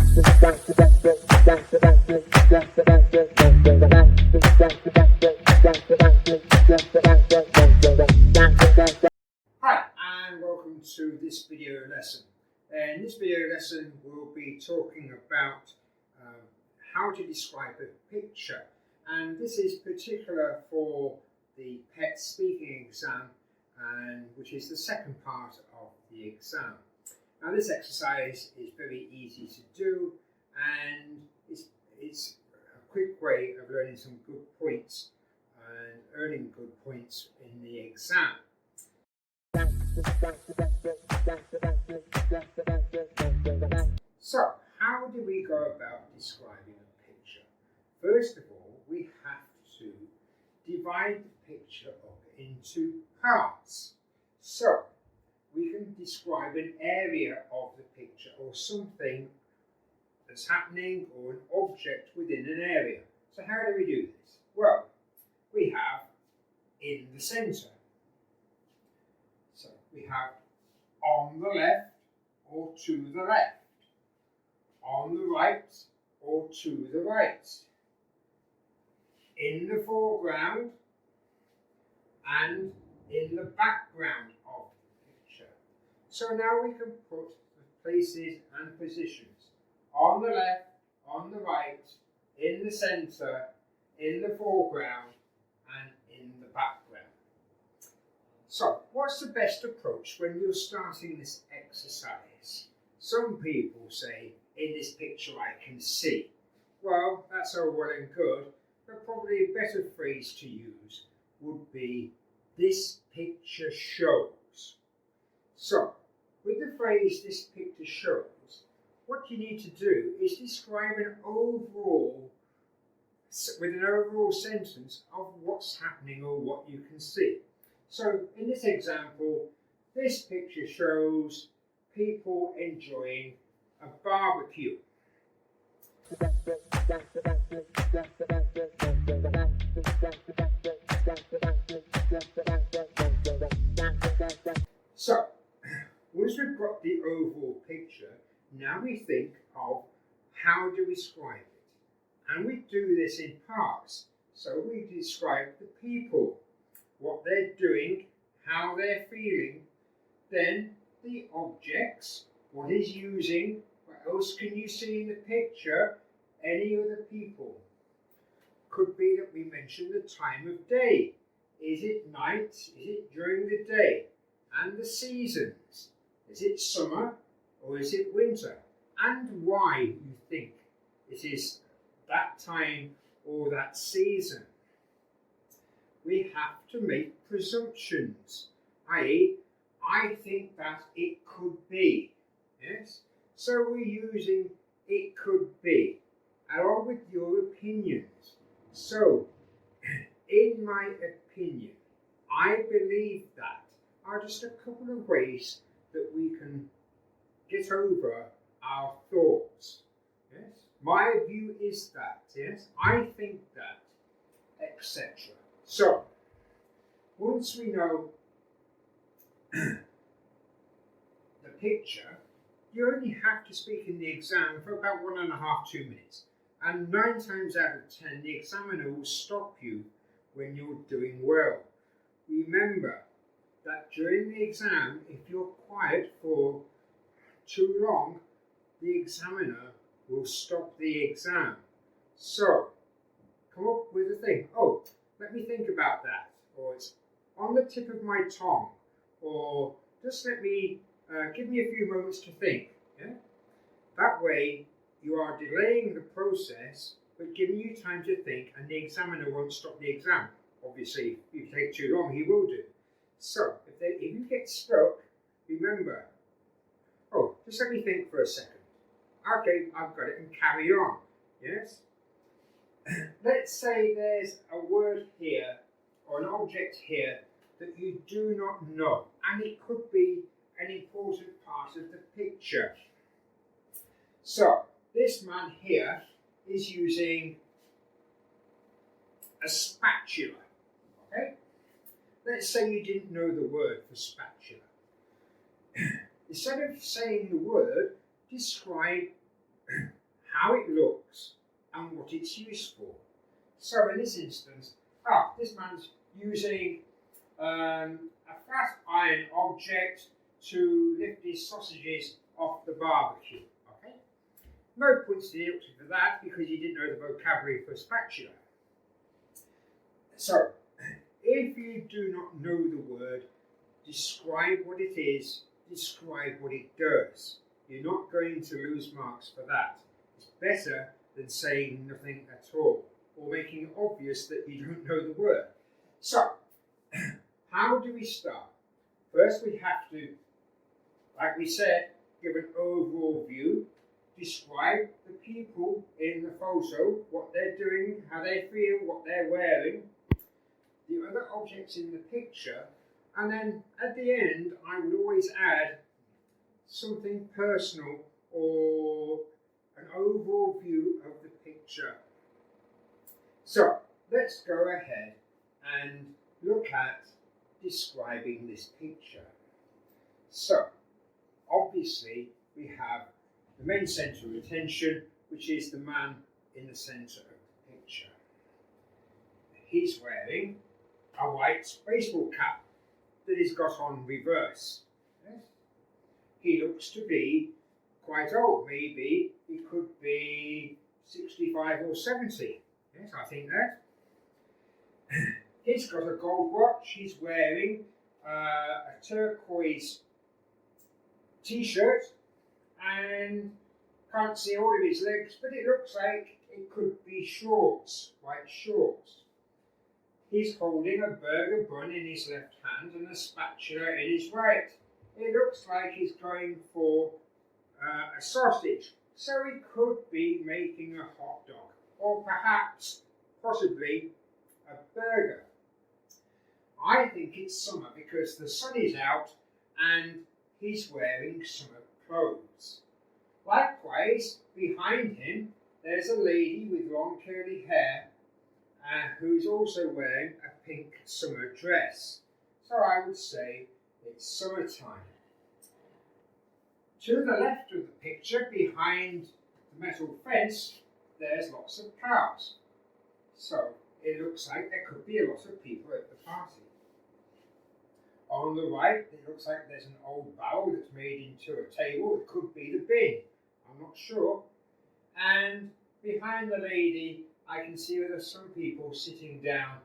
Hi, and welcome to this video lesson. In this video lesson, we'll be talking about how to describe a picture, and this is particular for the PET speaking exam, and which is the second part of the exam. Now, this exercise is very easy to do, and it's a quick way of learning some good points and earning good points in the exam. So, how do we go about describing a picture? First of all, we have to divide the picture up into parts. So, we can describe an area of the picture or something that's happening or an object within an area. So, how do we do this? Well, we have in the centre. So, we have on the left or to the left, on the right or to the right, in the foreground and in the background of the picture. So now we can put the places and positions on the left, on the right, in the centre, in the foreground and in the background. So, what's the best approach when you're starting this exercise? Some people say, in this picture I can see. Well, that's all well and good, but probably a better phrase to use would be, this picture shows. So, with the phrase, this picture shows, what you need to do is describe with an overall sentence of what's happening or what you can see. So, in this example, this picture shows people enjoying a barbecue. So, once we've got the overall picture, now we think of how to describe it. And we do this in parts. So we describe the people, what they're doing, how they're feeling, then the objects, what is using, what else can you see in the picture, any other people. Could be that we mention the time of day. Is it night? Is it during the day? And the seasons. Is it summer or is it winter? And why you think it is that time or that season. We have to make presumptions, i.e., I think that it could be. Yes? So we're using it could be, along with your opinions. So, in my opinion, I believe that are just a couple of ways that we can get over our thoughts. Yes? My view is that, yes, I think that, etc. So, once we know the picture, you only have to speak in the exam for about 1.5 to 2 minutes. And 9 times out of 10, the examiner will stop you when you're doing well. Remember that during the exam, if you're quiet for too long, the examiner will stop the exam. So, come up with a thing. Oh, let me think about that. Or it's on the tip of my tongue. Or just let me, give me a few moments to think. Yeah? That way, you are delaying the process, but giving you time to think, and the examiner won't stop the exam. Obviously, if you take too long, he will do. So, if you get stuck, remember, oh, just let me think for a second. Okay, I've got it, and carry on. Yes? Let's say there's a word here, or an object here, that you do not know, and it could be an important part of the picture. So, this man here is using a spatula. Okay? Let's say you didn't know the word for spatula. Instead of saying the word, describe how it looks and what it's used for. So in this instance, this man's using a flat iron object to lift his sausages off the barbecue. Okay? No points deducted for that because he didn't know the vocabulary for spatula. So, if you do not know the word, describe what it is, describe what it does. You're not going to lose marks for that. It's better than saying nothing at all or making it obvious that you don't know the word. So, how do we start? First, we have to, like we said, give an overall view, describe the people in the photo, what they're doing, how they feel, what they're wearing, the other objects in the picture, and then at the end, I would always add something personal or an overall view of the picture. So, let's go ahead and look at describing this picture. So, obviously, we have the main centre of attention, which is the man in the centre of the picture. He's wearing a white baseball cap that he's got on reverse. Yes? He looks to be quite old. Maybe he could be 65 or 70. Yes, I think that. He's got a gold watch. He's wearing a turquoise t-shirt and can't see all of his legs, but it looks like it could be shorts, white shorts. He's holding a burger bun in his left hand and a spatula in his right. It looks like he's going for a sausage, so he could be making a hot dog, or perhaps, possibly, a burger. I think it's summer because the sun is out and he's wearing summer clothes. Likewise, behind him, there's a lady with long curly hair who's also wearing a pink summer dress. So I would say it's summertime. To the left of the picture, behind the metal fence, there's lots of cars. So it looks like there could be a lot of people at the party. On the right, it looks like there's an old barrel that's made into a table. It could be the bin. I'm not sure. And behind the lady, I can see there's some people sitting down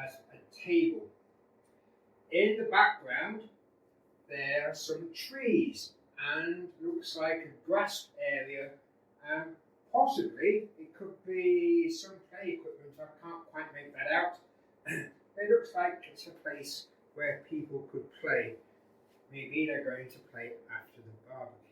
at a table. In the background, there are some trees and looks like a grass area. Possibly, it could be some play equipment. I can't quite make that out. It looks like it's a place where people could play. Maybe they're going to play after the barbecue.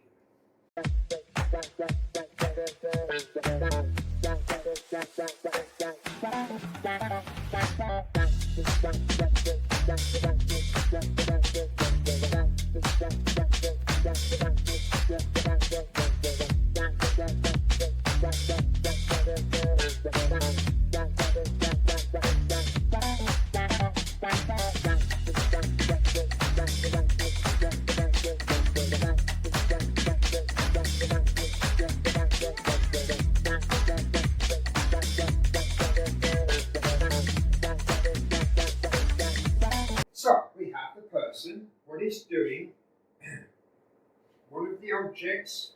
So we have the person, what he's doing, one of the objects,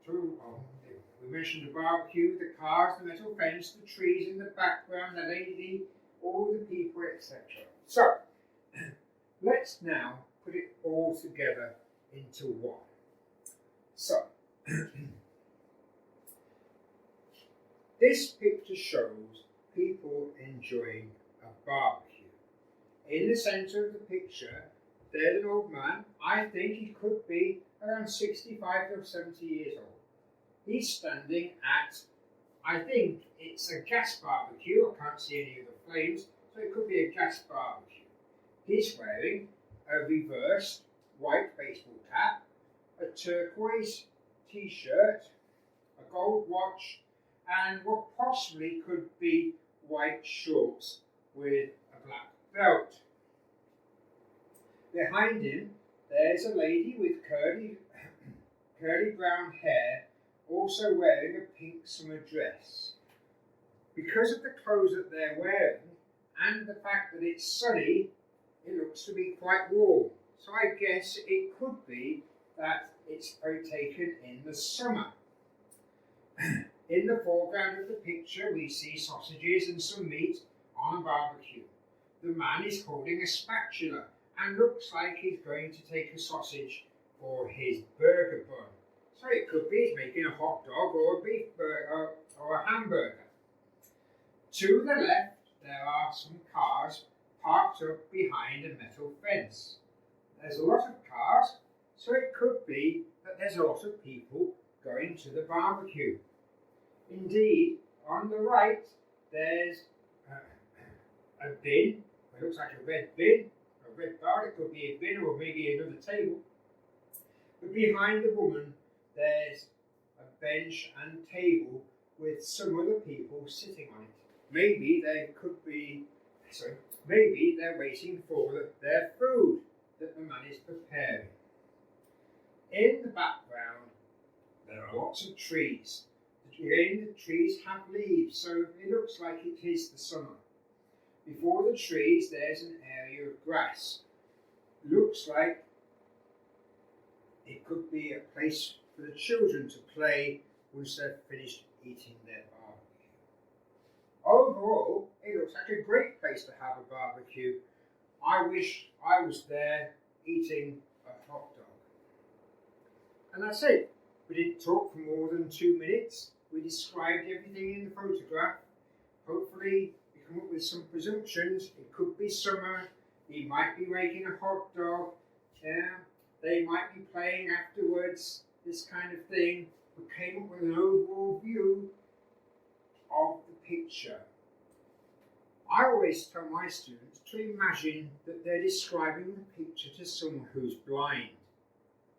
we mentioned the barbecue, the cars, the metal fence, the trees in the background, the lady, all the people, etc. So let's now put it all together into one. So this picture shows people enjoying a barbecue. In the centre of the picture, there's an old man. I think he could be around 65 or 70 years old. He's standing at, I think it's a gas barbecue. I can't see any of the flames, so it could be a gas barbecue. He's wearing a reversed white baseball cap, a turquoise t-shirt, a gold watch, and what possibly could be white shorts with a black belt. Behind him, there's a lady with curly brown hair, also wearing a pink summer dress. Because of the clothes that they're wearing and the fact that it's sunny, it looks to be quite warm. So I guess it could be that it's taken in the summer. In the foreground of the picture, we see sausages and some meat on a barbecue. The man is holding a spatula and looks like he's going to take a sausage for his burger bun. So it could be he's making a hot dog or a beef burger or a hamburger. To the left, there are some cars parked up behind a metal fence. There's a lot of cars, so it could be that there's a lot of people going to the barbecue. Indeed, on the right, there's a bin. It looks like a red bin, a red bar. It could be a bin or maybe another table. But behind the woman, there's a bench and table with some other people sitting on it. Maybe they're waiting for their food that the man is preparing. In the background, there are lots of trees. Again, the trees have leaves, so it looks like it is the summer. Before the trees, there's an area of grass. Looks like it could be a place for the children to play once they've finished eating their barbecue. Overall, it looks like a great place to have a barbecue. I wish I was there eating a hot dog. And that's it. We didn't talk for more than 2 minutes. We described everything in the photograph. Hopefully, you come up with some presumptions. It could be summer. He might be making a hot dog. Yeah, they might be playing afterwards. This kind of thing. We came up with an overall view of the picture. I always tell my students to imagine that they're describing the picture to someone who's blind.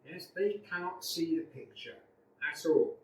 Yes, they cannot see the picture at all.